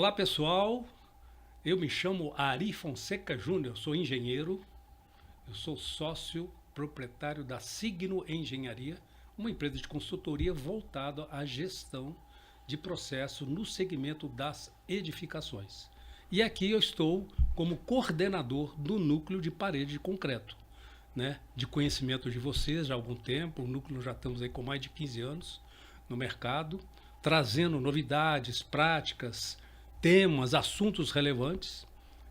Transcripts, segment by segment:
Olá pessoal, eu me chamo Ari Fonseca Júnior, sou engenheiro, eu sou sócio proprietário da Signo Engenharia, uma empresa de consultoria voltada à gestão de processo no segmento das edificações. E aqui eu estou como coordenador do núcleo de parede de concreto, né? De conhecimento de vocês já há algum tempo, o núcleo já estamos aí com mais de 15 anos no mercado, trazendo novidades, práticas, temas, assuntos relevantes.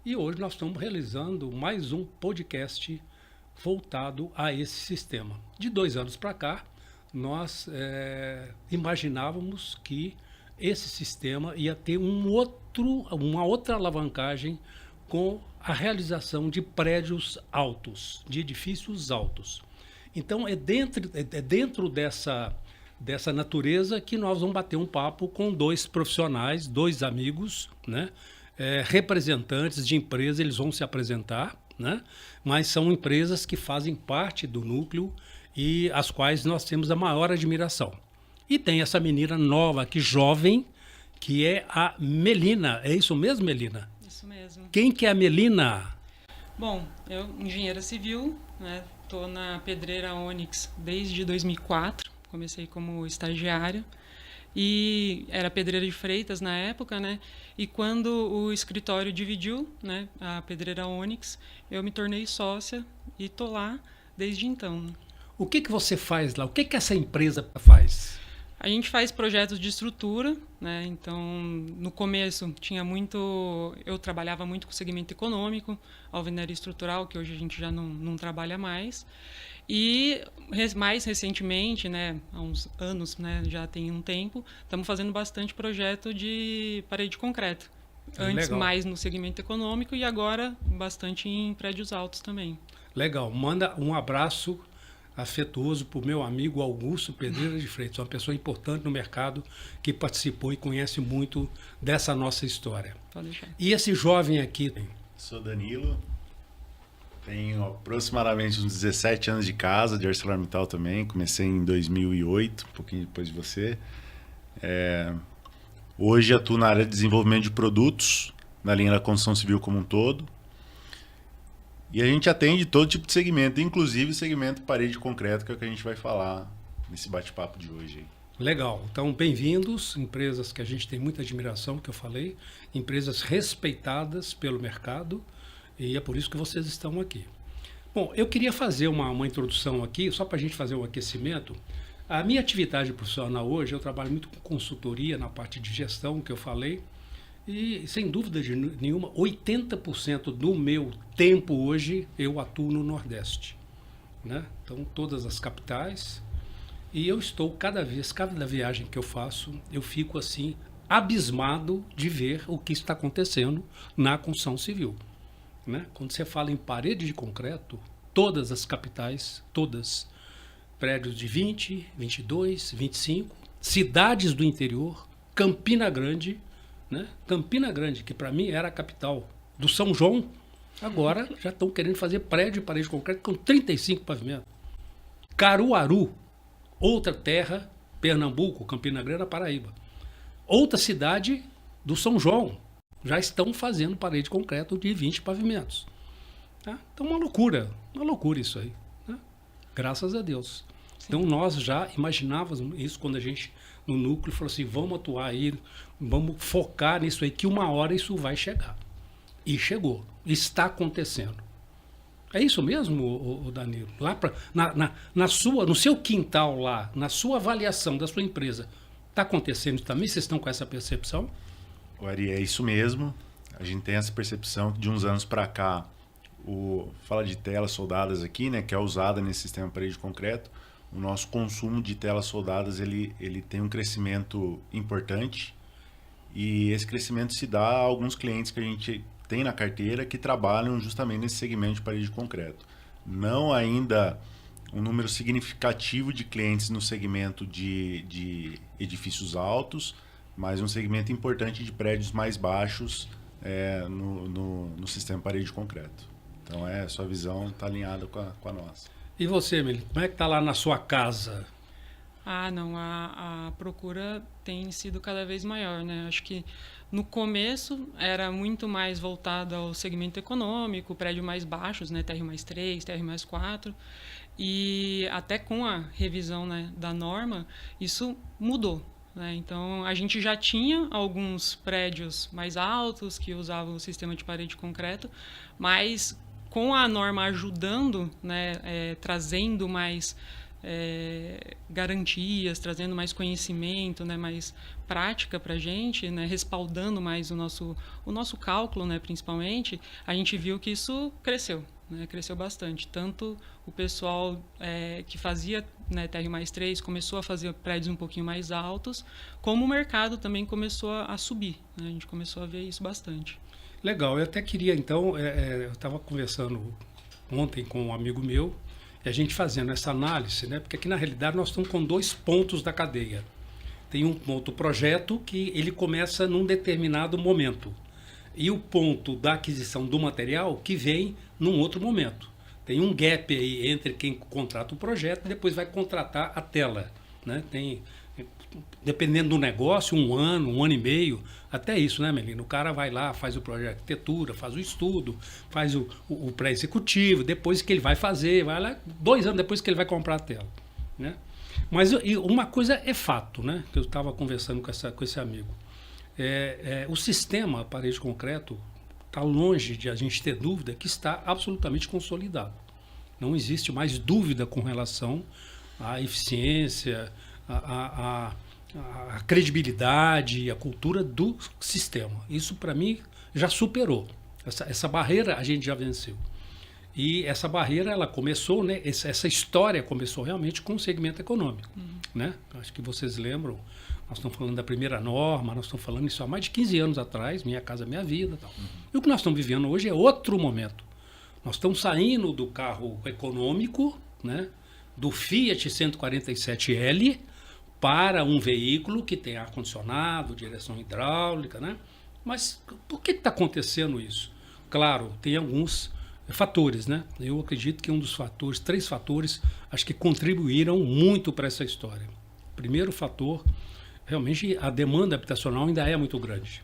E hoje nós estamos realizando mais um podcast voltado a esse sistema. De 2 anos para cá, nós imaginávamos que esse sistema ia ter uma outra alavancagem com a realização de prédios altos, de edifícios altos. Então é dentro dessa natureza que nós vamos bater um papo com 2 profissionais, 2 amigos, né? Representantes de empresas, eles vão se apresentar, né? Mas são empresas que fazem parte do núcleo e as quais nós temos a maior admiração. E tem essa menina nova aqui, jovem, que é a Melina. É isso mesmo, Melina? Isso mesmo. Quem que é a Melina? Bom, eu engenheira civil, né? Tô na Pedreira Onyx desde 2004. Comecei como estagiária e era pedreira de Freitas na época, né? E quando o escritório dividiu, né, a Pedreira Onyx, eu me tornei sócia e tô lá desde então. O que você faz lá? O que essa empresa faz? A gente faz projetos de estrutura, né? Então, no começo eu trabalhava muito com o segmento econômico, alvenaria estrutural, que hoje a gente já não trabalha mais. E mais recentemente, né, há uns anos, né, já tem um tempo, estamos fazendo bastante projeto de parede de concreto. Antes Legal. Mais no segmento econômico e agora bastante em prédios altos também. Legal. Manda um abraço afetuoso para o meu amigo Augusto Pedreira de Freitas, uma pessoa importante no mercado que participou e conhece muito dessa nossa história. Pode deixar. E esse jovem aqui? Sou Danilo, tenho aproximadamente uns 17 anos de casa, de ArcelorMittal também, comecei em 2008, um pouquinho depois de você. Hoje atuo na área de desenvolvimento de produtos, na linha da construção civil como um todo. E a gente atende todo tipo de segmento, inclusive segmento parede de concreto, que é o que a gente vai falar nesse bate-papo de hoje. Legal. Então, bem-vindos, empresas que a gente tem muita admiração, que eu falei, empresas respeitadas pelo mercado, e é por isso que vocês estão aqui. Bom, eu queria fazer uma introdução aqui, só para a gente fazer um aquecimento. A minha atividade profissional hoje, eu trabalho muito com consultoria na parte de gestão, que eu falei, e, sem dúvida nenhuma, 80% do meu tempo hoje eu atuo no Nordeste, né? Então, todas as capitais. E eu estou cada viagem que eu faço, eu fico assim, abismado de ver o que está acontecendo na construção civil, né? Quando você fala em parede de concreto, todas as capitais, todas, prédios de 20, 22, 25, cidades do interior, Campina Grande, né? Campina Grande, que para mim era a capital do São João, agora já estão querendo fazer prédio de parede de concreto com 35 pavimentos. Caruaru, outra terra, Pernambuco, Campina Grande, na Paraíba. Outra cidade do São João, já estão fazendo parede de concreto de 20 pavimentos. Tá? Então uma loucura isso aí, né? Graças a Deus. Sim. Então nós já imaginávamos isso quando a gente, no núcleo, falou assim, vamos atuar aí, vamos focar nisso aí, que uma hora isso vai chegar. E chegou, está acontecendo. É isso mesmo, Danilo? Lá no seu quintal lá, na sua avaliação da sua empresa, está acontecendo também? Vocês estão com essa percepção? Ari, é isso mesmo. A gente tem essa percepção que de uns anos para cá, fala de telas soldadas aqui, né, que é usada nesse sistema parede de concreto. O nosso consumo de telas soldadas ele tem um crescimento importante e esse crescimento se dá a alguns clientes que a gente tem na carteira que trabalham justamente nesse segmento de parede de concreto. Não ainda um número significativo de clientes no segmento de edifícios altos, mas um segmento importante de prédios mais baixos no sistema parede de concreto. Então, sua visão está alinhada com a nossa. E você, Meli, como é que está lá na sua casa? Não, a procura tem sido cada vez maior, né? Acho que no começo era muito mais voltada ao segmento econômico, prédio mais baixos, né? TR+3, TR+4, e até com a revisão, né, da norma, isso mudou, né? Então, a gente já tinha alguns prédios mais altos que usavam o sistema de parede de concreto, mas com a norma ajudando, né, trazendo mais garantias, trazendo mais conhecimento, né, mais prática para a gente, né, respaldando mais o nosso cálculo, né, principalmente, a gente viu que isso cresceu. Né, cresceu bastante. Tanto o pessoal que fazia, né, TR+3 começou a fazer prédios um pouquinho mais altos, como o mercado também começou a subir. Né, a gente começou a ver isso bastante. Legal, eu até queria, então, eu estava conversando ontem com um amigo meu, e a gente fazendo essa análise, né, porque aqui na realidade nós estamos com 2 pontos da cadeia. Tem um ponto projeto que ele começa num determinado momento, e o ponto da aquisição do material que vem num outro momento. Tem um gap aí entre quem contrata o projeto e depois vai contratar a tela. Né? Tem, dependendo do negócio, 1 ano, 1 ano e meio, até isso, né, Melina? O cara vai lá, faz o projeto de arquitetura, faz o estudo, faz o pré-executivo, depois que ele vai fazer, vai lá, 2 anos depois que ele vai comprar a tela. Né? Mas uma coisa é fato, né? Que eu estava conversando com esse amigo. O sistema parede de concreto está longe de a gente ter dúvida que está absolutamente consolidado. Não existe mais dúvida com relação à eficiência, à credibilidade, à cultura do sistema. Isso, para mim, já superou. Essa barreira a gente já venceu. E essa barreira, ela começou, né? Essa história começou realmente com o segmento econômico. Né? Acho que vocês lembram. Nós estamos falando da primeira norma, nós estamos falando isso há mais de 15 anos atrás, Minha Casa Minha Vida. Tal. E o que nós estamos vivendo hoje é outro momento. Nós estamos saindo do carro econômico, né, do Fiat 147L, para um veículo que tem ar-condicionado, direção hidráulica. Né? Mas por que está acontecendo isso? Claro, tem alguns fatores. Né? Eu acredito que um dos fatores, 3 fatores, acho que contribuíram muito para essa história. Primeiro fator, realmente a demanda habitacional ainda é muito grande.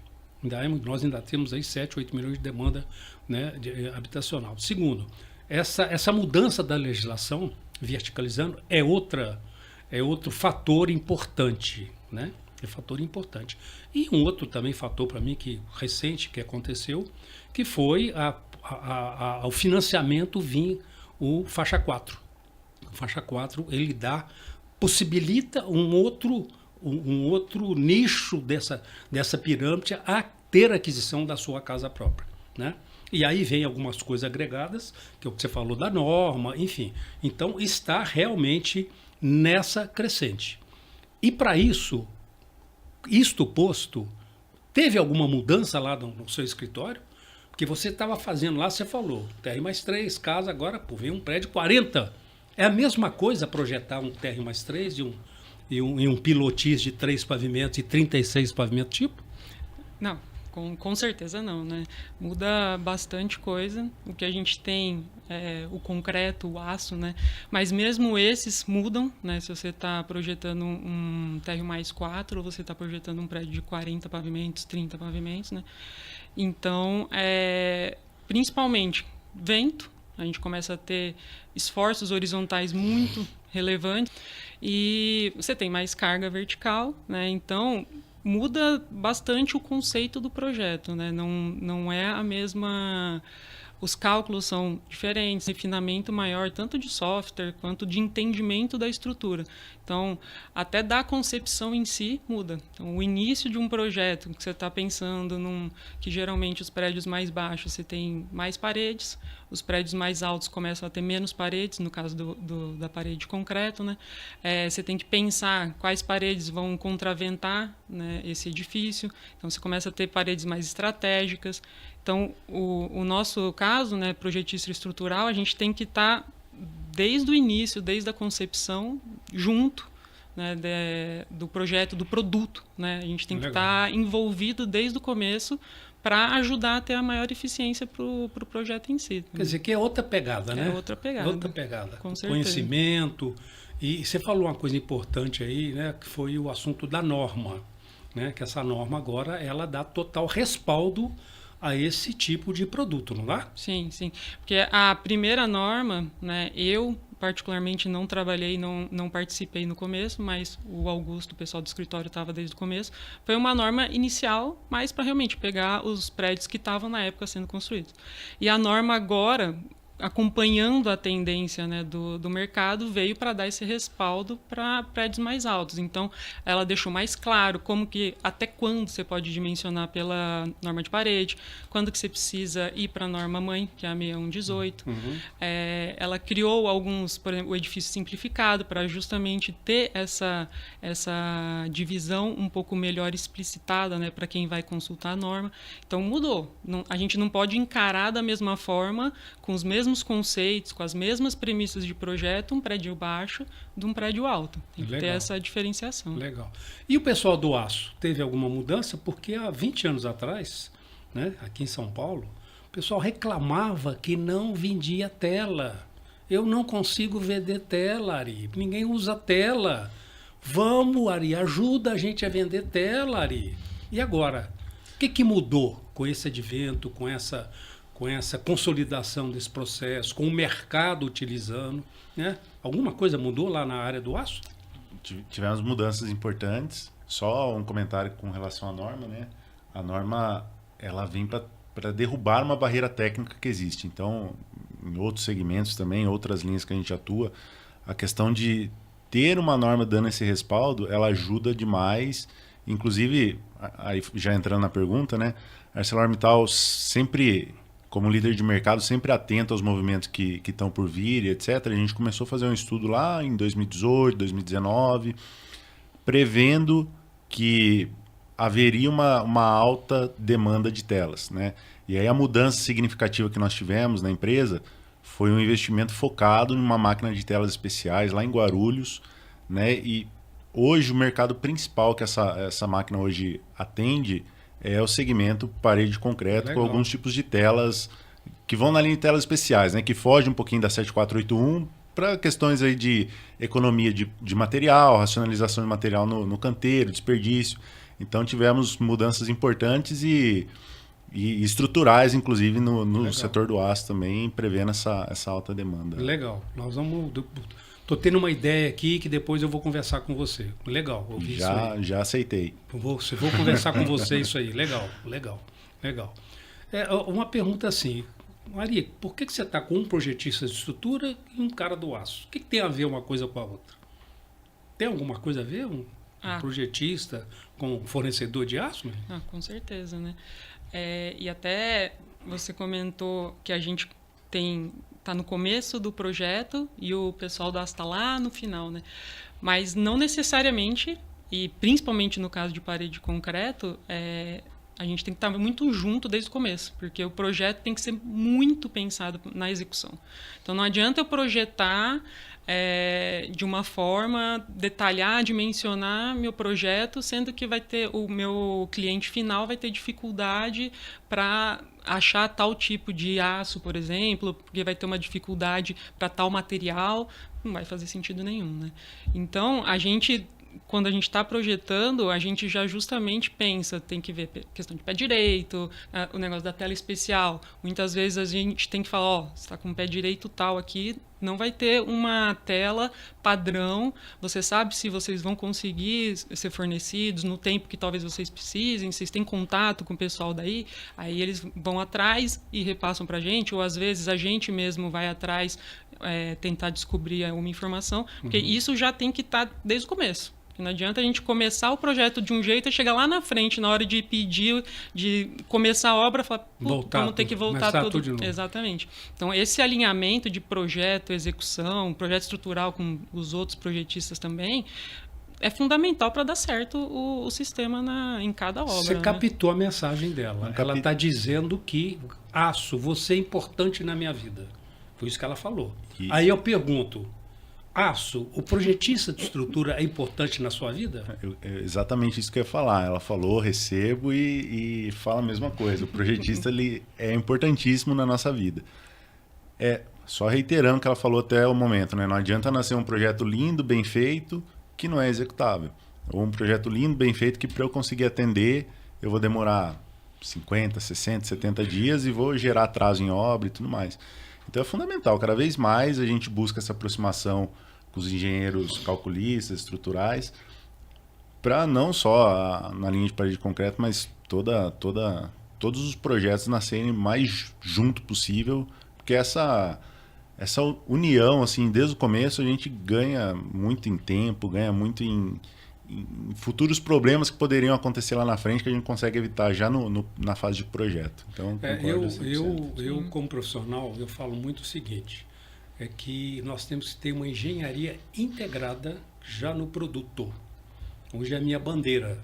Nós ainda temos aí 7, 8 milhões de demanda, né, habitacional. Segundo, essa mudança da legislação, verticalizando, é outro fator importante. Né? É fator importante. E um outro também fator para mim recente que aconteceu, que foi ao financiamento vir o faixa 4. O faixa 4 ele possibilita um outro nicho dessa pirâmide a ter aquisição da sua casa própria. Né? E aí vem algumas coisas agregadas, que é o que você falou da norma, enfim. Então, está realmente nessa crescente. E para isso, isto posto, teve alguma mudança lá no seu escritório? Porque você estava fazendo lá, você falou, TR+3, casa, agora vem um prédio 40. É a mesma coisa projetar um TR+3 e um pilotis de 3 pavimentos e 36 pavimentos tipo? Não, com certeza não, né? Muda bastante coisa. O que a gente tem é o concreto, o aço, né? Mas mesmo esses mudam, né? Se você está projetando um TR+4 ou você está projetando um prédio de 40 pavimentos, 30 pavimentos, né? Então, principalmente vento, a gente começa a ter esforços horizontais muito relevantes e você tem mais carga vertical, né? Então muda bastante o conceito do projeto, né? Não é a mesma. Os cálculos são diferentes, refinamento maior tanto de software quanto de entendimento da estrutura. Então, até da concepção em si muda. Então, o início de um projeto que você está pensando que geralmente os prédios mais baixos você tem mais paredes, os prédios mais altos começam a ter menos paredes, no caso da parede de concreto, né? Você tem que pensar quais paredes vão contraventar, né, esse edifício. Então, você começa a ter paredes mais estratégicas. Então, o nosso caso, né, projetista estrutural, a gente tem que estar desde o início, desde a concepção, junto, né, do projeto, do produto. Né? A gente tem que estar envolvido desde o começo para ajudar a ter a maior eficiência para o projeto em si. Quer dizer, que é outra pegada, né? É outra pegada. Outra pegada. Com certeza. Conhecimento. E você falou uma coisa importante aí, né, que foi o assunto da norma, né, que essa norma agora ela dá total respaldo a esse tipo de produto, não dá? Sim, sim. Porque a primeira norma, né, eu particularmente não trabalhei, não participei no começo, mas o Augusto, o pessoal do escritório, estava desde o começo. Foi uma norma inicial, mas para realmente pegar os prédios que estavam na época sendo construídos. E a norma agora, acompanhando a tendência, né, do mercado, veio para dar esse respaldo para prédios mais altos. Então, ela deixou mais claro como que, até quando você pode dimensionar pela norma de parede, quando que você precisa ir para a norma mãe, que é a 6118. Ela criou alguns, por exemplo, o edifício simplificado, para justamente ter essa divisão um pouco melhor explicitada, né, para quem vai consultar a norma. Então, mudou. A gente não pode encarar da mesma forma, com os mesmos conceitos, com as mesmas premissas de projeto, um prédio baixo de um prédio alto. Tem que ter essa diferenciação. Legal. E o pessoal do aço, teve alguma mudança? Porque há 20 anos atrás, né, aqui em São Paulo, o pessoal reclamava que não vendia tela. Eu não consigo vender tela, Ari. Ninguém usa tela. Vamos, Ari, ajuda a gente a vender tela, Ari. E agora? O que mudou com esse advento, com essa consolidação desse processo, com o mercado utilizando, né? Alguma coisa mudou lá na área do aço? Tivemos mudanças importantes. Só um comentário com relação à norma, né? A norma, ela vem para derrubar uma barreira técnica que existe. Então, em outros segmentos também, outras linhas que a gente atua, a questão de ter uma norma dando esse respaldo, ela ajuda demais. Inclusive, aí já entrando na pergunta, né? A ArcelorMittal sempre, como líder de mercado, sempre atento aos movimentos que estão por vir, etc. A gente começou a fazer um estudo lá em 2018, 2019, prevendo que haveria uma alta demanda de telas, né? E aí a mudança significativa que nós tivemos na empresa foi um investimento focado em uma máquina de telas especiais lá em Guarulhos, né? E hoje o mercado principal que essa máquina hoje atende é o segmento parede de concreto. Legal. Com alguns tipos de telas que vão na linha de telas especiais, né? Que foge um pouquinho da 7481 para questões aí de economia de material, racionalização de material no canteiro, desperdício. Então tivemos mudanças importantes e estruturais, inclusive no setor do aço também, prevendo essa alta demanda. Legal. Nós vamos... Estou tendo uma ideia aqui que depois eu vou conversar com você. Legal, ouvi isso aí. Já aceitei. Vou conversar com você isso aí. Legal. Uma pergunta assim, Maria, por que você está com um projetista de estrutura e um cara do aço? O que tem a ver uma coisa com a outra? Tem alguma coisa a ver um projetista com um fornecedor de aço? Né? Com certeza, né? E até você comentou que a gente está no começo do projeto e o pessoal do aço está lá no final, né? Mas não necessariamente, e principalmente no caso de parede de concreto, a gente tem que estar muito junto desde o começo, porque o projeto tem que ser muito pensado na execução. Então não adianta eu projetar de uma forma, detalhar, dimensionar meu projeto, sendo que o meu cliente final vai ter dificuldade para achar tal tipo de aço, por exemplo, porque vai ter uma dificuldade para tal material, não vai fazer sentido nenhum, né? Então, quando a gente está projetando, a gente já justamente pensa, tem que ver questão de pé direito, o negócio da tela especial. Muitas vezes a gente tem que falar, você está com o pé direito tal aqui, não vai ter uma tela padrão, você sabe se vocês vão conseguir ser fornecidos no tempo que talvez vocês precisem, vocês têm contato com o pessoal daí, aí eles vão atrás e repassam para a gente, ou às vezes a gente mesmo vai atrás tentar descobrir alguma informação, porque isso já tem que estar desde o começo. Não adianta a gente começar o projeto de um jeito e chegar lá na frente, na hora de pedir, de começar a obra, falar, vamos ter que voltar tudo de novo. Exatamente. Então, esse alinhamento de projeto, execução, projeto estrutural com os outros projetistas também, é fundamental para dar certo o sistema em cada obra. Você captou a mensagem dela. Ela está dizendo que, aço, você é importante na minha vida. Foi isso que ela falou. Aí eu pergunto, aço, o projetista de estrutura é importante na sua vida? Exatamente isso que eu ia falar. Ela falou, recebo e fala a mesma coisa. O projetista ele é importantíssimo na nossa vida. só reiterando o que ela falou até o momento, né? Não adianta nascer um projeto lindo, bem feito, que não é executável. Ou um projeto lindo, bem feito, que para eu conseguir atender, eu vou demorar 50, 60, 70 dias e vou gerar atraso em obra e tudo mais. Então é fundamental, cada vez mais a gente busca essa aproximação com os engenheiros calculistas, estruturais, para não só na linha de parede de concreto, mas todos os projetos nascerem mais junto possível, porque essa união, assim, desde o começo, a gente ganha muito em tempo, ganha muito em futuros problemas que poderiam acontecer lá na frente, que a gente consegue evitar já na fase de projeto. Então, eu como profissional, eu falo muito o seguinte, é que nós temos que ter uma engenharia integrada já no produtor. Hoje é a minha bandeira,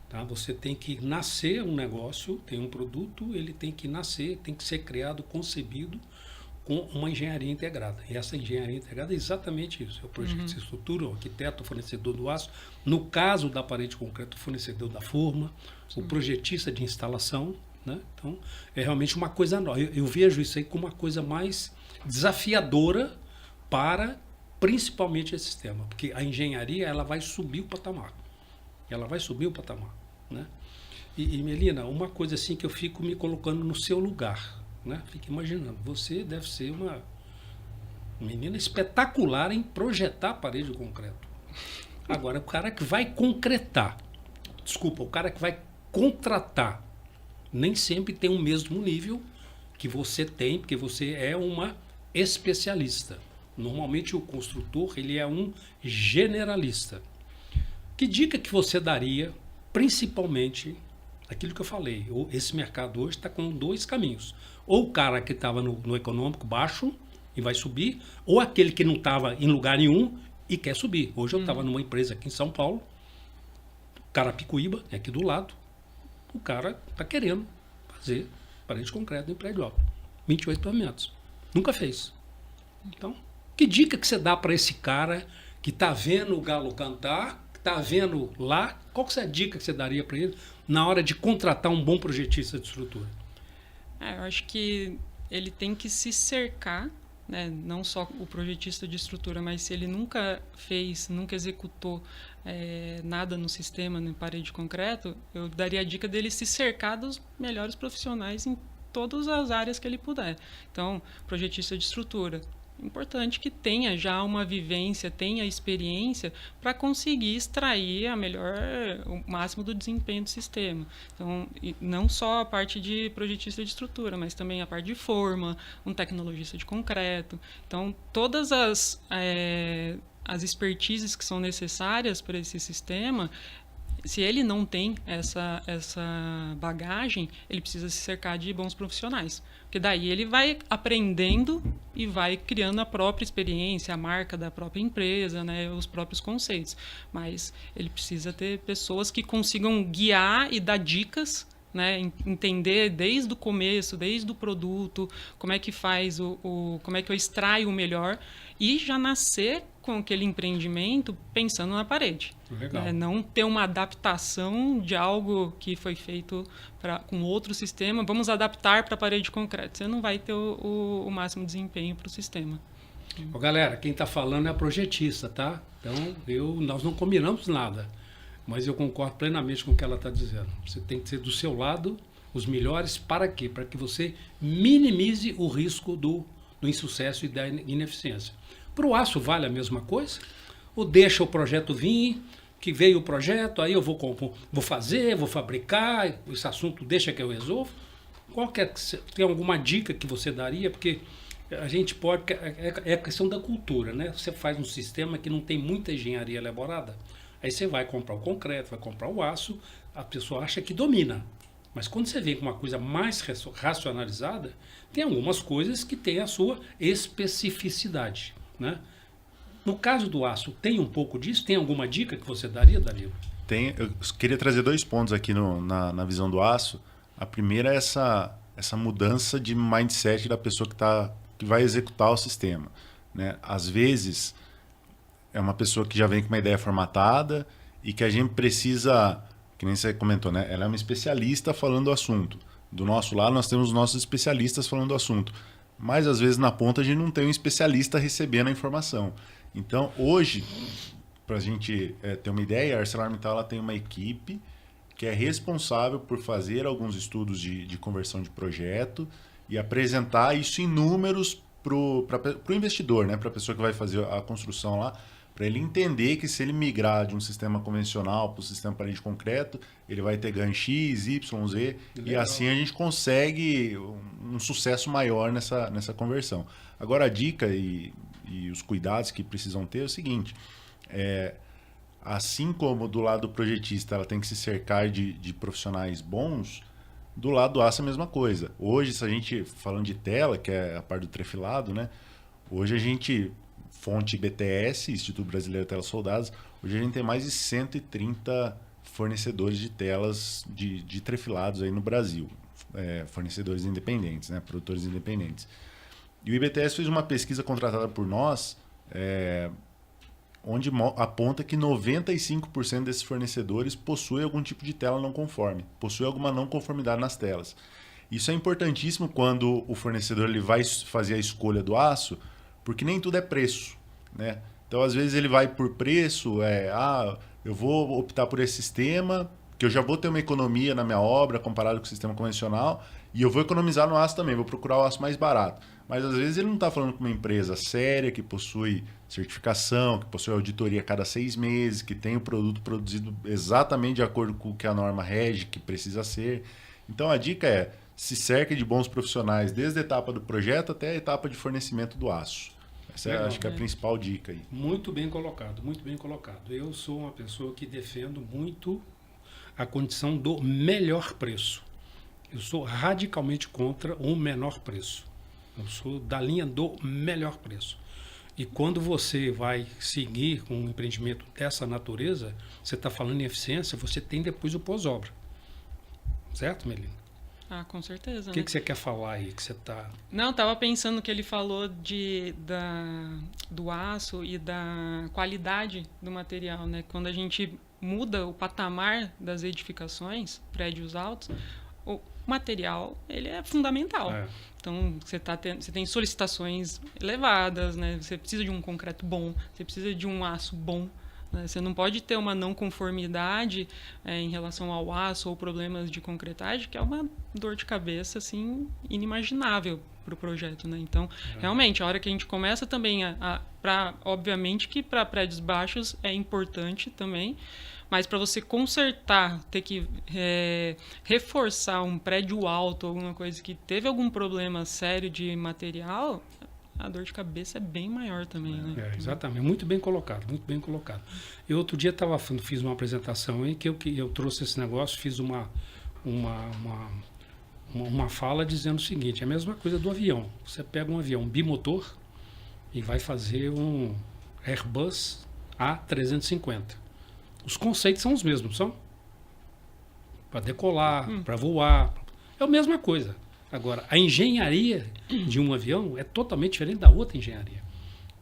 tá? Você tem que nascer um negócio, tem um produto, ele tem que nascer, tem que ser criado, concebido com uma engenharia integrada. E essa engenharia integrada é exatamente isso. É o projeto de estrutura, o arquiteto, o fornecedor do aço. No caso da parede de concreto, o fornecedor da forma, o projetista de instalação, né? Então, é realmente uma coisa nova. Eu vejo isso aí como uma coisa mais desafiadora para, principalmente, esse sistema. Porque a engenharia, ela vai subir o patamar. Né? E Melina, uma coisa assim que eu fico me colocando no seu lugar, né? Fico imaginando, você deve ser uma menina espetacular em projetar a parede de concreto. Agora, o cara que vai concretar, o cara que vai contratar, nem sempre tem o mesmo nível que você tem, porque você é uma especialista. Normalmente o construtor, ele é um generalista. Que dica que você daria, principalmente, aquilo que eu falei, esse mercado hoje está com dois caminhos. Ou o cara que estava no econômico baixo e vai subir, ou aquele que não estava em lugar nenhum e quer subir. Hoje eu estava numa empresa aqui em São Paulo, Carapicuíba, aqui do lado, o cara está querendo fazer parede de concreto em prédio alto, 28 pavimentos. Nunca fez. Então, que dica que você dá para esse cara que está vendo o galo cantar, que está vendo lá, qual que é a dica que você daria para ele na hora de contratar um bom projetista de estrutura? Eu acho que ele tem que se cercar, né? Não só o projetista de estrutura, mas se ele nunca executou nada no sistema, na parede de concreto, eu daria a dica dele se cercar dos melhores profissionais em todas as áreas que ele puder. Então, projetista de estrutura, importante que tenha já uma vivência, tenha experiência para conseguir extrair o máximo do desempenho do sistema. Então, não só a parte de projetista de estrutura, mas também a parte de forma, um tecnologista de concreto. Então, todas as expertises que são necessárias para esse sistema, se ele não tem essa bagagem, ele precisa se cercar de bons profissionais. Porque daí ele vai aprendendo e vai criando a própria experiência, a marca da própria empresa, né, os próprios conceitos. Mas ele precisa ter pessoas que consigam guiar e dar dicas, né, entender desde o começo, desde o produto, como é que faz como é que eu extraio o melhor e já nascer com aquele empreendimento pensando na parede. Legal. Não ter uma adaptação de algo que foi feito com outro sistema, vamos adaptar para a parede de concreto. Você não vai ter o máximo desempenho para o sistema. Galera, quem está falando é a projetista, tá? Então, nós não combinamos nada, mas eu concordo plenamente com o que ela está dizendo. Você tem que ser do seu lado os melhores para quê? Para que você minimize o risco do insucesso e da ineficiência. Para o aço vale a mesma coisa? Ou deixa o projeto vir, que veio o projeto, aí eu vou fazer, vou fabricar, esse assunto deixa que eu resolvo? Tem alguma dica que você daria? Porque a gente pode... É a questão da cultura, né? Você faz um sistema que não tem muita engenharia elaborada, aí você vai comprar o concreto, vai comprar o aço, a pessoa acha que domina. Mas quando você vem com uma coisa mais racionalizada, tem algumas coisas que têm a sua especificidade, né? No caso do aço, tem um pouco disso? Tem alguma dica que você daria, Danilo? Eu queria trazer 2 pontos aqui na visão do aço. A primeira é essa mudança de mindset da pessoa que vai executar o sistema, né? Às vezes, é uma pessoa que já vem com uma ideia formatada e que a gente precisa, que nem você comentou, né? Ela é uma especialista falando do assunto. Do nosso lado, nós temos os nossos especialistas falando do assunto. mas às vezes na ponta a gente não tem um especialista recebendo a informação. Então, hoje, para a gente ter uma ideia, a ArcelorMittal ela tem uma equipe que é responsável por fazer alguns estudos de conversão de projeto e apresentar isso em números para o investidor, né? Para a pessoa que vai fazer a construção lá, para ele entender que se ele migrar de um sistema convencional para o sistema parede de concreto, ele vai ter ganho X, Y, Z, e assim a gente consegue um sucesso maior nessa conversão. Agora a dica e os cuidados que precisam ter é o seguinte, assim como do lado do projetista ela tem que se cercar de profissionais bons, do lado do aço é a mesma coisa. Hoje, se a gente, falando de tela, que é a parte do trefilado, né? Hoje a gente, fonte BTS, Instituto Brasileiro de Telas Soldadas, hoje a gente tem mais de 130 fornecedores de telas de trefilados aí no Brasil. Fornecedores independentes, né? Produtores independentes. E o IBTS fez uma pesquisa contratada por nós, onde aponta que 95% desses fornecedores possuem algum tipo de tela não conforme, possui alguma não conformidade nas telas. Isso é importantíssimo quando o fornecedor ele vai fazer a escolha do aço, porque nem tudo é preço, né? Então, às vezes, ele vai por preço, eu vou optar por esse sistema, que eu já vou ter uma economia na minha obra comparado com o sistema convencional, e eu vou economizar no aço também, vou procurar o aço mais barato. Mas, às vezes, ele não está falando com uma empresa séria, que possui certificação, que possui auditoria a cada 6 meses, que tem o produto produzido exatamente de acordo com o que a norma rege, que precisa ser. Então, a dica é, se cerque de bons profissionais, desde a etapa do projeto até a etapa de fornecimento do aço. Essa acho que é a principal dica aí. Muito bem colocado, muito bem colocado. Eu sou uma pessoa que defendo muito a condição do melhor preço. Eu sou radicalmente contra o menor preço. Eu sou da linha do melhor preço. E quando você vai seguir com um empreendimento dessa natureza, você está falando em eficiência, você tem depois o pós-obra. Certo, Melina? Ah, com certeza. O que você quer falar aí? Que você tá... Não, estava pensando que ele falou do aço e da qualidade do material, né? Quando a gente muda o patamar das edificações, prédios altos, o material ele é fundamental. Então, você tem solicitações elevadas, né? Você precisa de um concreto bom, você precisa de um aço bom. Você não pode ter uma não conformidade em relação ao aço ou problemas de concretagem, que é uma dor de cabeça assim, inimaginável para o projeto. Né? Então, realmente, a hora que a gente começa também obviamente que para prédios baixos é importante também, mas para você consertar, ter que reforçar um prédio alto, alguma coisa que teve algum problema sério de material, a dor de cabeça é bem maior também, né? Exatamente, muito bem colocado, muito bem colocado. Eu outro dia fiz uma apresentação em que eu trouxe esse negócio, fiz uma fala dizendo o seguinte, é a mesma coisa do avião. Você pega um avião bimotor e vai fazer um Airbus A350. Os conceitos são os mesmos, são? Para decolar, para voar, é a mesma coisa. Agora, a engenharia de um avião é totalmente diferente da outra engenharia.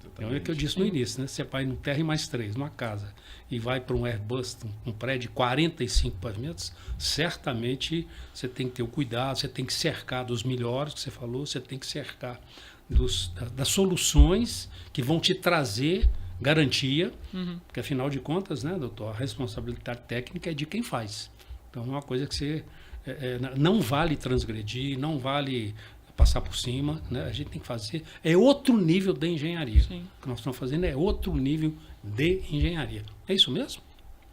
Então, é o que eu disse no início, né? Você vai no TR+3, numa casa, e vai para um Airbus, um prédio de 45 pavimentos, certamente você tem que ter o cuidado, você tem que cercar dos melhores que você falou, você tem que cercar das soluções que vão te trazer garantia, porque afinal de contas, né, doutor, a responsabilidade técnica é de quem faz. Então, é uma coisa que você... não vale transgredir, não vale passar por cima, né? A gente tem que fazer... É outro nível de engenharia. Sim. O que nós estamos fazendo é outro nível de engenharia. É isso mesmo?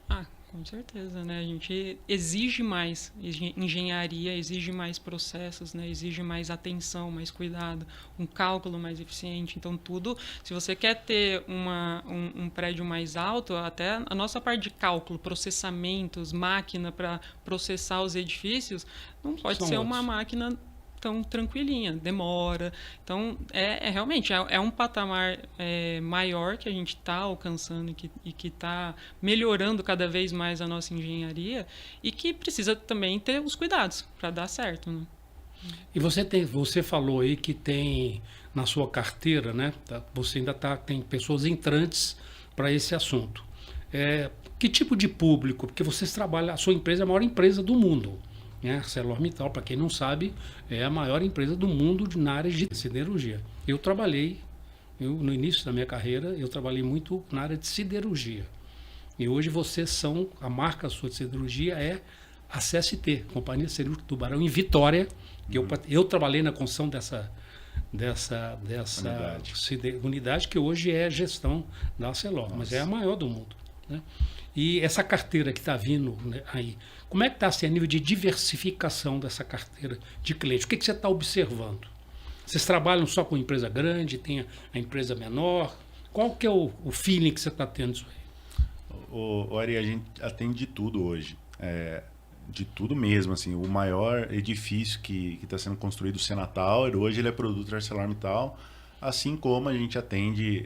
Ah, com certeza, né? A gente exige mais engenharia, exige mais processos, né? Exige mais atenção, mais cuidado, um cálculo mais eficiente. Então, tudo... Se você quer ter um prédio mais alto, até a nossa parte de cálculo, processamentos, máquina para processar os edifícios, não pode ser uma máquina tão tranquilinha, demora. Então, realmente, é um patamar maior que a gente está alcançando e que está melhorando cada vez mais a nossa engenharia e que precisa também ter os cuidados para dar certo. Né? E você falou aí que tem na sua carteira, né? Você ainda tem pessoas entrantes para esse assunto. Que tipo de público? Porque vocês trabalham, a sua empresa é a maior empresa do mundo. né? A ArcelorMittal, para quem não sabe, é a maior empresa do mundo na área de siderurgia. No início da minha carreira, eu trabalhei muito na área de siderurgia. E hoje a marca sua de siderurgia é a CST, Companhia Siderúrgica Tubarão, em Vitória, que eu trabalhei na construção dessa unidade que hoje é gestão da Arcelor, mas é a maior do mundo, né? E essa carteira que está vindo, né, aí, como é que está assim, a nível de diversificação dessa carteira de clientes? O que você está observando? Vocês trabalham só com empresa grande, tem a empresa menor? Qual que é o feeling que você está tendo disso aí? Ari, a gente atende de tudo hoje. De tudo mesmo. Assim, o maior edifício que está sendo construído, o Senatower, hoje ele é produto da ArcelorMittal, assim como a gente atende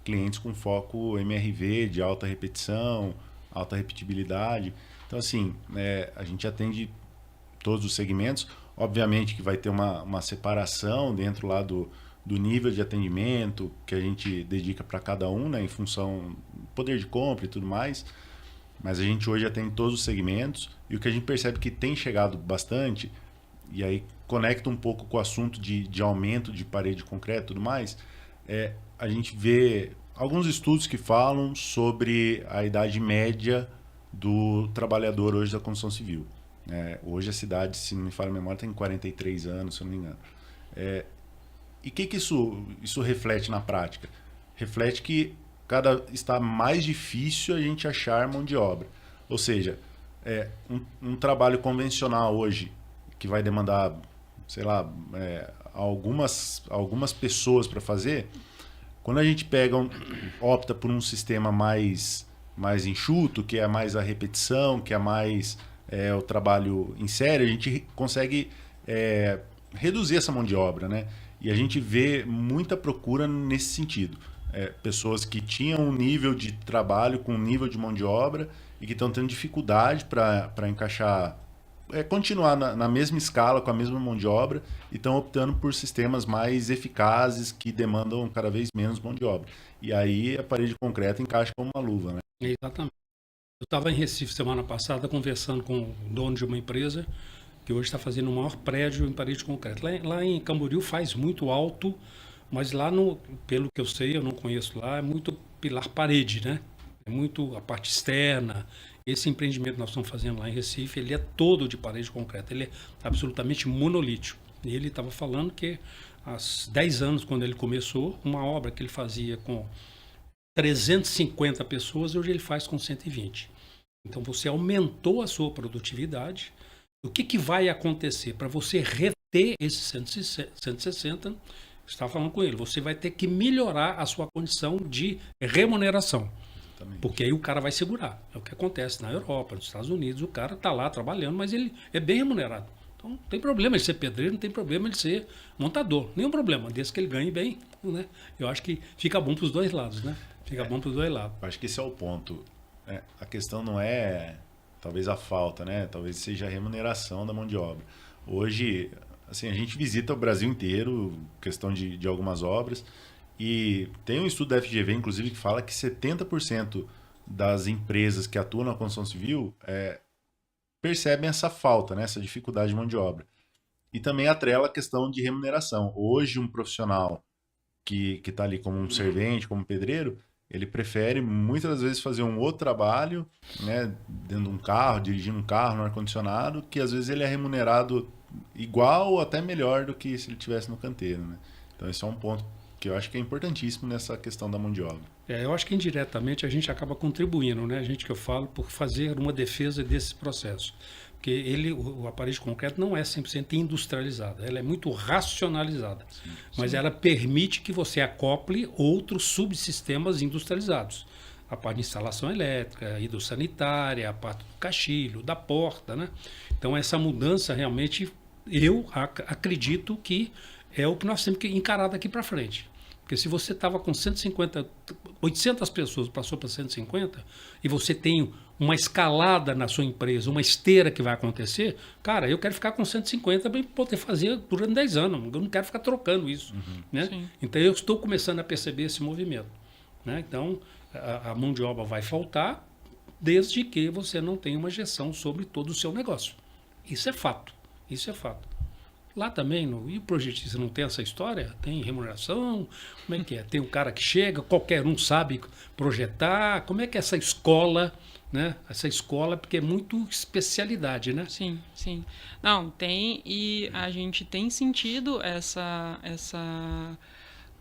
clientes com foco MRV, de alta repetição, alta repetibilidade. Então, assim, a gente atende todos os segmentos. Obviamente que vai ter uma separação dentro lá do nível de atendimento que a gente dedica para cada um, né, em função do poder de compra e tudo mais. Mas a gente hoje atende todos os segmentos, e o que a gente percebe que tem chegado bastante, e aí conecta um pouco com o assunto de aumento de parede de concreto e tudo mais, a gente vê alguns estudos que falam sobre a idade média do trabalhador hoje da construção civil. Hoje a cidade, se não me falha a memória, tem 43 anos, se eu não me engano. E o que isso reflete na prática? Reflete que está mais difícil a gente achar mão de obra. Ou seja, um trabalho convencional hoje, que vai demandar, sei lá, algumas pessoas para fazer, quando a gente opta por um sistema mais enxuto, que é mais a repetição, que é mais o trabalho em série, a gente consegue reduzir essa mão de obra, né? E a gente vê muita procura nesse sentido. Pessoas que tinham um nível de trabalho com um nível de mão de obra e que estão tendo dificuldade para encaixar, continuar na mesma escala, com a mesma mão de obra, e estão optando por sistemas mais eficazes que demandam cada vez menos mão de obra. E aí a parede de concreto encaixa como uma luva, né? Exatamente. Eu estava em Recife semana passada conversando com o dono de uma empresa que hoje está fazendo o maior prédio em parede de concreto. Lá em Camboriú faz muito alto, mas lá, pelo que eu sei, eu não conheço lá, é muito pilar parede, né? É muito a parte externa. Esse empreendimento que nós estamos fazendo lá em Recife, ele é todo de parede de concreto, ele é absolutamente monolítico. E ele estava falando que há 10 anos, quando ele começou, uma obra que ele fazia com 350 pessoas, hoje ele faz com 120. Então você aumentou a sua produtividade. O que vai acontecer para você reter esses 160? Estava falando com ele, você vai ter que melhorar a sua condição de remuneração. Exatamente. Porque aí o cara vai segurar. É o que acontece na Europa, nos Estados Unidos, o cara está lá trabalhando, mas ele é bem remunerado. Então não tem problema de ser pedreiro, não tem problema de ser montador. Nenhum problema, desde que ele ganhe bem, né? Eu acho que fica bom para os dois lados, né? Fica bom para os dois lados. Eu acho que esse é o ponto. A questão não é talvez a falta, né? Talvez seja a remuneração da mão de obra. Hoje, assim, a gente visita o Brasil inteiro, questão de algumas obras, e tem um estudo da FGV, inclusive, que fala que 70% das empresas que atuam na construção civil percebem essa falta, né? Essa dificuldade de mão de obra. E também atrela a questão de remuneração. Hoje, um profissional que está ali como um servente, como pedreiro, ele prefere muitas vezes fazer um outro trabalho, né, dentro de um carro, dirigindo um carro no ar-condicionado, que às vezes ele é remunerado igual ou até melhor do que se ele estivesse no canteiro, né? Então esse é um ponto que eu acho que é importantíssimo nessa questão da mão de obra. Eu acho que indiretamente a gente acaba contribuindo, né? A gente que eu falo, por fazer uma defesa desse processo. Porque o aparelho de concreto não é 100% industrializada, ela é muito racionalizada. Sim. Mas ela permite que você acople outros subsistemas industrializados. A parte de instalação elétrica, hidrossanitária, a parte do caixilho, da porta, né? Então essa mudança realmente, eu acredito que é o que nós temos que encarar daqui para frente. Porque se você estava com 150, 800 pessoas, passou para 150, e você tem uma escalada na sua empresa, uma esteira que vai acontecer, cara, eu quero ficar com 150 para poder fazer durante 10 anos. Eu não quero ficar trocando isso. Né? Então eu estou começando a perceber esse movimento. Né? Então a mão de obra vai faltar, desde que você não tenha uma gestão sobre todo o seu negócio. Isso é fato. Isso é fato. Lá também, e o projetista não tem essa história? Tem remuneração? Como é que é? Tem um cara que chega, qualquer um sabe projetar. Como é que é essa escola, né? Essa escola, porque é muito especialidade, né? Sim, sim. Não, tem, e a gente tem sentido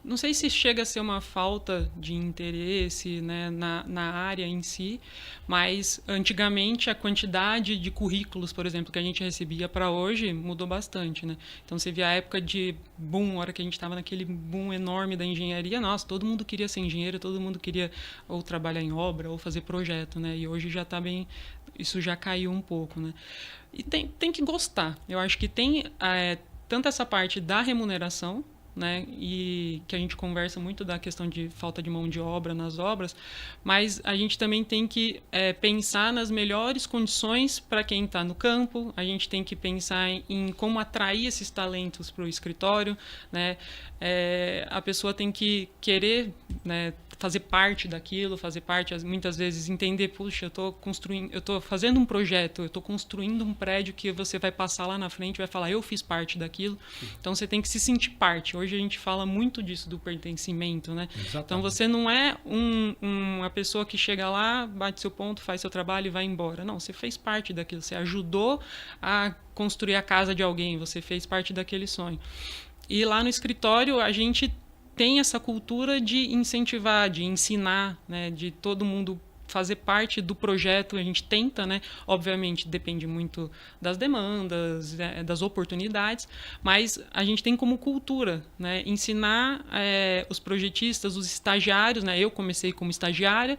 não sei se chega a ser uma falta de interesse, né, na área em si, mas antigamente a quantidade de currículos, por exemplo, que a gente recebia para hoje mudou bastante, né? Então você via a época de boom, a hora que a gente estava naquele boom enorme da engenharia, nossa, todo mundo queria ser engenheiro, todo mundo queria ou trabalhar em obra ou fazer projeto, né? E hoje já está bem, isso já caiu um pouco, né? E tem que gostar. Eu acho que tem tanto essa parte da remuneração, né, e que a gente conversa muito da questão de falta de mão de obra nas obras, mas a gente também tem que pensar nas melhores condições para quem está no campo, a gente tem que pensar em como atrair esses talentos para o escritório, né, a pessoa tem que querer, né, fazer parte daquilo, muitas vezes entender, puxa, eu estou fazendo um projeto, eu estou construindo um prédio que você vai passar lá na frente e vai falar, eu fiz parte daquilo. Então você tem que se sentir parte. Hoje a gente fala muito disso, do pertencimento, né? Exatamente. Então você não é uma pessoa que chega lá, bate seu ponto, faz seu trabalho e vai embora. Não, você fez parte daquilo, você ajudou a construir a casa de alguém, você fez parte daquele sonho. E lá no escritório a gente tem essa cultura de incentivar, de ensinar, né, de todo mundo fazer parte do projeto. A gente tenta, né, obviamente depende muito das demandas, das oportunidades, mas a gente tem como cultura, né, ensinar os projetistas, os estagiários, né, eu comecei como estagiária,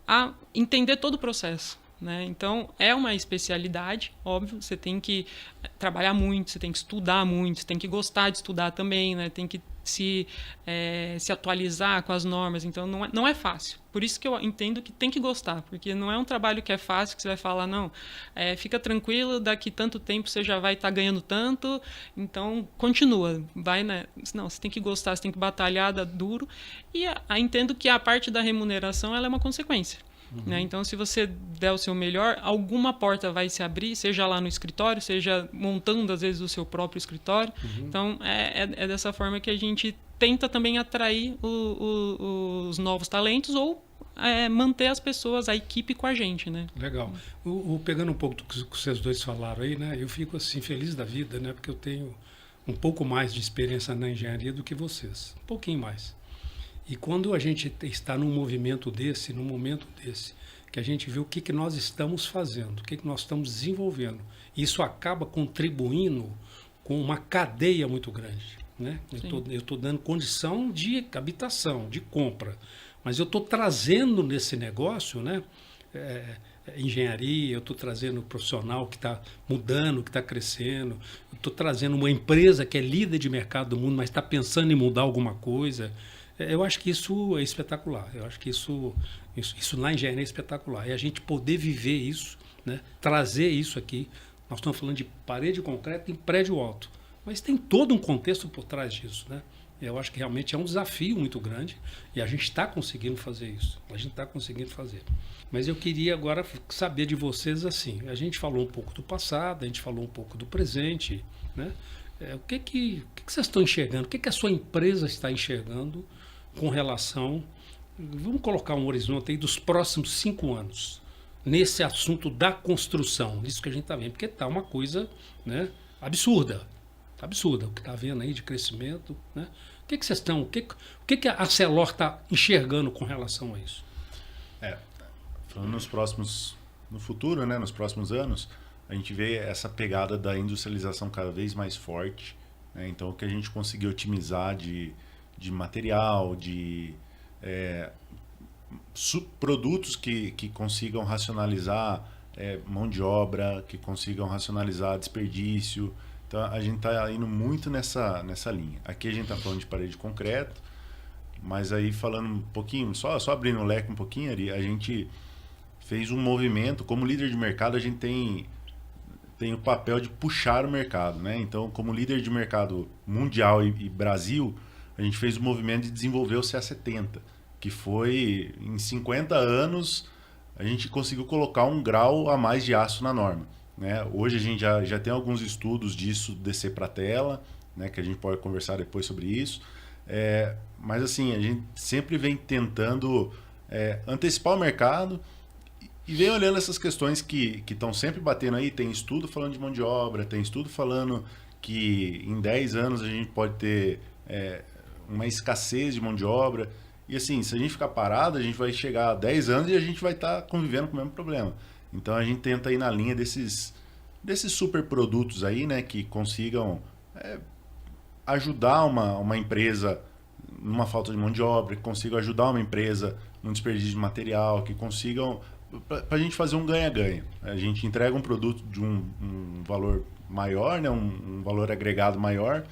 a entender todo o processo. Né? Então, é uma especialidade, óbvio, você tem que trabalhar muito, você tem que estudar muito, você tem que gostar de estudar também, né? Tem que se atualizar com as normas, então não é fácil. Por isso que eu entendo que tem que gostar, porque não é um trabalho que é fácil, que você vai falar, não, fica tranquilo, daqui tanto tempo você já vai estar ganhando tanto, então continua, vai, né? Não, você tem que gostar, você tem que batalhar, dar duro, e entendo que a parte da remuneração ela é uma consequência. Né? Então, se você der o seu melhor, alguma porta vai se abrir, seja lá no escritório, seja montando, às vezes, o seu próprio escritório. Então, é dessa forma que a gente tenta também atrair os novos talentos ou manter as pessoas, a equipe com a gente. Né? Legal. Pegando um pouco do que vocês dois falaram aí, né? Eu fico assim, feliz da vida, né? Porque eu tenho um pouco mais de experiência na engenharia do que vocês. Um pouquinho mais. E quando a gente está num movimento desse, num momento desse, que a gente vê o que nós estamos fazendo, o que nós estamos desenvolvendo, isso acaba contribuindo com uma cadeia muito grande. Né? Eu estou dando condição de habitação, de compra, mas eu estou trazendo nesse negócio, né, engenharia, eu estou trazendo um profissional que está mudando, que está crescendo, eu estou trazendo uma empresa que é líder de mercado do mundo, mas está pensando em mudar alguma coisa. Eu acho que isso é espetacular. Eu acho que isso na engenharia é espetacular. E a gente poder viver isso, né? Trazer isso aqui. Nós estamos falando de parede de concreto em prédio alto. Mas tem todo um contexto por trás disso. Né? Eu acho que realmente é um desafio muito grande e a gente está conseguindo fazer isso. A gente está conseguindo fazer. Mas eu queria agora saber de vocês assim. A gente falou um pouco do passado, a gente falou um pouco do presente. Né? O que vocês estão enxergando? O que a sua empresa está enxergando com relação, vamos colocar um horizonte aí dos próximos 5 anos, nesse assunto da construção, nisso que a gente está vendo, porque está uma coisa, né, absurda, o que está vendo aí de crescimento, né? O que vocês estão, o que a Arcelor está enxergando com relação a isso? Falando no futuro, né, nos próximos anos, a gente vê essa pegada da industrialização cada vez mais forte, né? Então o que a gente conseguir otimizar de material, de produtos que consigam racionalizar mão de obra, que consigam racionalizar desperdício. Então a gente está indo muito nessa linha. Aqui a gente está falando de parede de concreto, mas aí falando um pouquinho, só abrindo o leque um pouquinho, a gente fez um movimento, como líder de mercado a gente tem o papel de puxar o mercado, né? Então como líder de mercado mundial e Brasil, a gente fez o movimento de desenvolver o CA70, que foi, em 50 anos, a gente conseguiu colocar 1 grau a mais de aço na norma. né? Hoje a gente já tem alguns estudos disso descer para a tela, né? Que a gente pode conversar depois sobre isso. Mas assim, a gente sempre vem tentando antecipar o mercado e vem olhando essas questões que estão sempre batendo aí. Tem estudo falando de mão de obra, tem estudo falando que em 10 anos a gente pode ter uma escassez de mão de obra. E assim, se a gente ficar parado, a gente vai chegar a 10 anos e a gente vai estar convivendo com o mesmo problema. Então a gente tenta ir na linha desses super produtos aí, né, que consigam ajudar uma empresa numa falta de mão de obra, que consigam ajudar uma empresa no desperdício de material, que consigam... para a gente fazer um ganha-ganha. A gente entrega um produto de um valor maior, né, um valor agregado maior,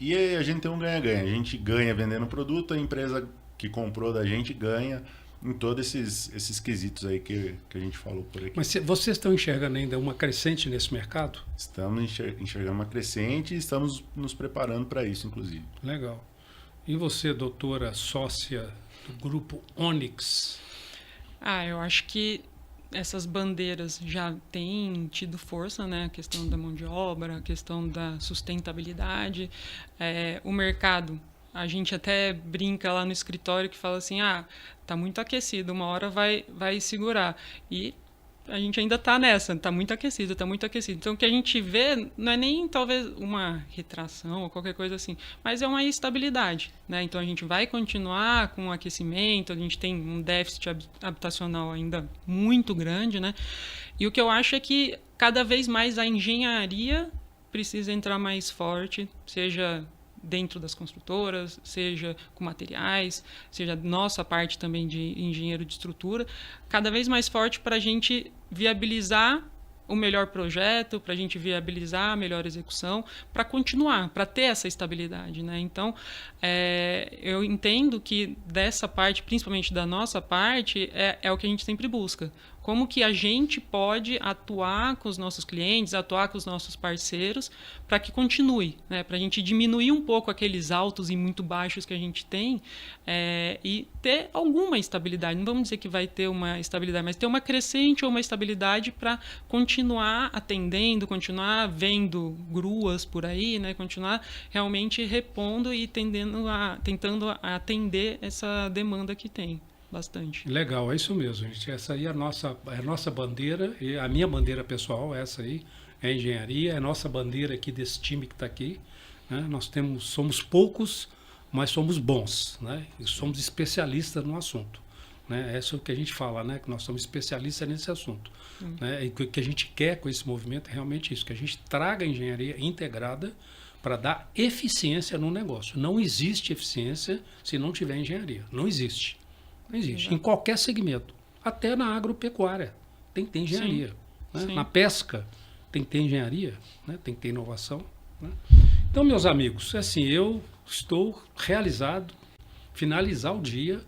e a gente tem um ganha-ganha. A gente ganha vendendo o produto, a empresa que comprou da gente ganha em todos esses quesitos aí que a gente falou por aqui. Mas vocês estão enxergando ainda uma crescente nesse mercado? Estamos enxergando uma crescente e estamos nos preparando para isso, inclusive. Legal. E você, doutora sócia do grupo Onyx? Eu acho que essas bandeiras já têm tido força, né? A questão da mão de obra, a questão da sustentabilidade. O mercado, a gente até brinca lá no escritório que fala assim, tá muito aquecido, uma hora vai segurar. E a gente ainda está nessa, está muito aquecido, está muito aquecido. Então, o que a gente vê não é nem talvez uma retração ou qualquer coisa assim, mas é uma estabilidade, né? Então, a gente vai continuar com o aquecimento, a gente tem um déficit habitacional ainda muito grande, né? E o que eu acho é que cada vez mais a engenharia precisa entrar mais forte, seja dentro das construtoras, seja com materiais, seja nossa parte também de engenheiro de estrutura, cada vez mais forte para a gente viabilizar o melhor projeto, para a gente viabilizar a melhor execução, para continuar, para ter essa estabilidade, né? Então, eu entendo que dessa parte, principalmente da nossa parte, é o que a gente sempre busca. Como que a gente pode atuar com os nossos clientes, atuar com os nossos parceiros, para que continue, né? Para a gente diminuir um pouco aqueles altos e muito baixos que a gente tem e ter alguma estabilidade. Não vamos dizer que vai ter uma estabilidade, mas ter uma crescente ou uma estabilidade para continuar atendendo, continuar vendo gruas por aí, né? Continuar realmente repondo e tentando atender essa demanda que tem. Bastante. Legal, é isso mesmo, gente. Essa aí é a nossa bandeira, e a minha bandeira pessoal, essa aí, é a engenharia, é a nossa bandeira aqui desse time que está aqui. Né? Somos poucos, mas somos bons, né? E somos especialistas no assunto. Né? Isso é o que a gente fala, né? Que nós somos especialistas nesse assunto. Né? E o que a gente quer com esse movimento é realmente isso, que a gente traga a engenharia integrada para dar eficiência no negócio. Não existe eficiência se não tiver engenharia. Não existe. Não existe. Exato. Em qualquer segmento. Até na agropecuária tem que ter engenharia. Né? Na pesca tem que ter engenharia, né? Tem que ter inovação. Né? Então, meus amigos, assim, eu estou realizado. Finalizar o dia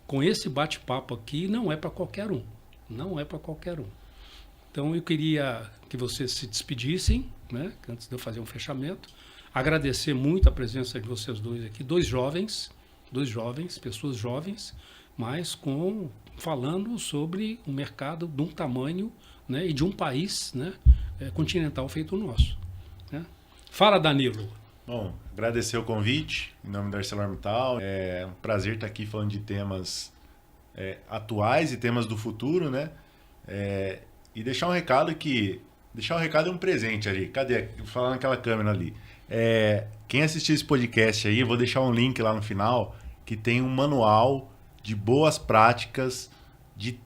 com esse bate-papo aqui não é para qualquer um. Não é para qualquer um. Então, eu queria que vocês se despedissem, né? Antes de eu fazer um fechamento. Agradecer muito a presença de vocês dois aqui. Dois jovens, pessoas jovens, mas falando sobre um mercado de um tamanho, né, e de um país, né, continental feito o nosso. Né? Fala, Danilo. Bom, agradecer o convite em nome da ArcelorMittal. É um prazer estar aqui falando de temas atuais e temas do futuro, né? E deixar um recado é um presente ali. Cadê? Vou falar naquela câmera ali. Quem assistir esse podcast aí, eu vou deixar um link lá no final que tem um manual de boas práticas de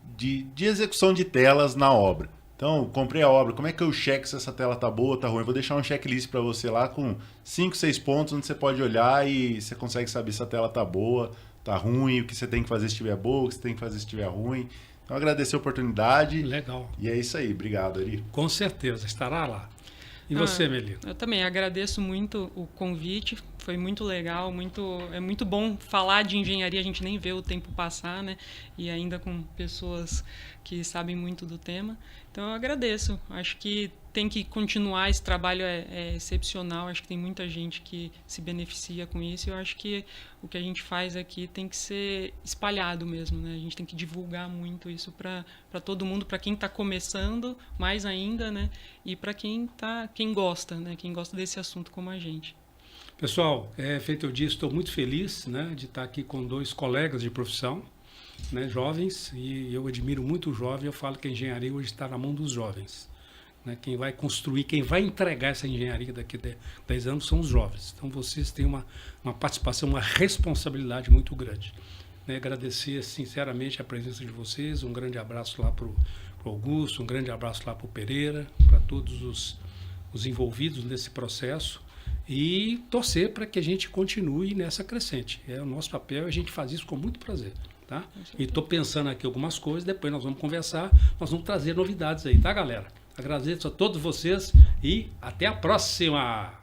execução de telas na obra. Então, comprei a obra, como é que eu checo se essa tela tá boa ou tá ruim? Eu vou deixar um checklist para você lá com 5, 6 pontos onde você pode olhar e você consegue saber se a tela tá boa, tá ruim, o que você tem que fazer se estiver boa, o que você tem que fazer se estiver ruim. Então, agradecer a oportunidade. Legal. E é isso aí. Obrigado, Ari. Com certeza, estará lá. E você, Melina? Eu também agradeço muito o convite. foi muito legal, é muito bom falar de engenharia, a gente nem vê o tempo passar, né? E ainda com pessoas que sabem muito do tema. Então eu agradeço. Acho que tem que continuar, esse trabalho é excepcional, acho que tem muita gente que se beneficia com isso, e eu acho que o que a gente faz aqui tem que ser espalhado mesmo, né? A gente tem que divulgar muito isso para todo mundo, para quem está começando, mais ainda, né? E para quem gosta, né? Quem gosta desse assunto como a gente. Pessoal, feito eu disse, estou muito feliz, né, de estar aqui com 2 colegas de profissão, né, jovens, e eu admiro muito o jovem. Eu falo que a engenharia hoje está na mão dos jovens, né? Quem vai construir, quem vai entregar essa engenharia daqui a 10 anos são os jovens. Então vocês têm uma participação, uma responsabilidade muito grande, né? Agradecer sinceramente a presença de vocês, um grande abraço lá para o Augusto, um grande abraço lá para o Pereira, para todos os envolvidos nesse processo, e torcer para que a gente continue nessa crescente. É o nosso papel, a gente faz isso com muito prazer. Tá? E estou pensando aqui algumas coisas, depois nós vamos conversar, nós vamos trazer novidades aí, tá, galera? Agradeço a todos vocês e até a próxima!